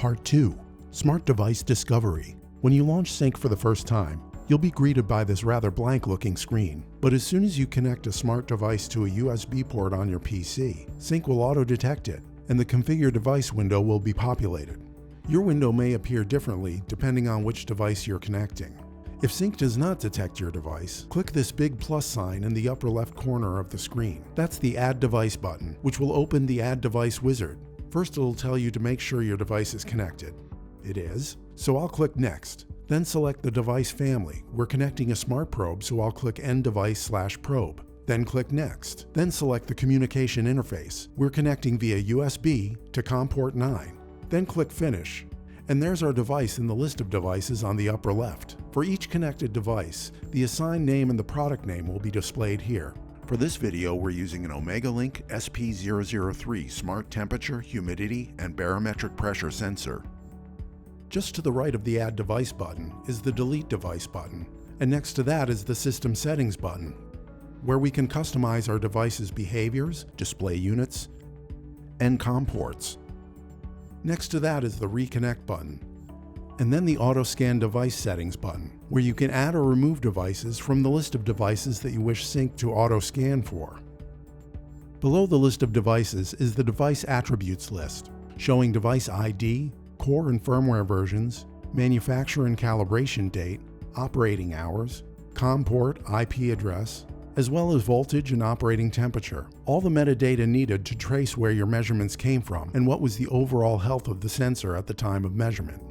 Part 2. Smart Device Discovery. When you launch Sync for the first time, you'll be greeted by this rather blank-looking screen. But as soon as you connect a smart device to a USB port on your PC, Sync will auto-detect it, and the Configure Device window will be populated. Your window may appear differently depending on which device you're connecting. If Sync does not detect your device, click this big plus sign in the upper left corner of the screen. That's the Add Device button, which will open the Add Device wizard. First, it'll tell you to make sure your device is connected. It is, so I'll click Next. Then select the device family. We're connecting a smart probe, so I'll click End Device/probe. Then click Next. Then select the communication interface. We're connecting via USB to COM port 9. Then click Finish. And there's our device in the list of devices on the upper left. For each connected device, the assigned name and the product name will be displayed here. For this video, we're using an OmegaLink SP003 Smart Temperature, Humidity, and Barometric Pressure Sensor. Just to the right of the Add Device button is the Delete Device button, and next to that is the System Settings button, where we can customize our device's behaviors, display units, and COM ports. Next to that is the Reconnect button, and then the Auto Scan Device Settings button, where you can add or remove devices from the list of devices that you wish Sync to auto scan for. Below the list of devices is the Device Attributes list, showing device ID, core and firmware versions, manufacturer and calibration date, operating hours, COM port IP address, as well as voltage and operating temperature. All the metadata needed to trace where your measurements came from and what was the overall health of the sensor at the time of measurement.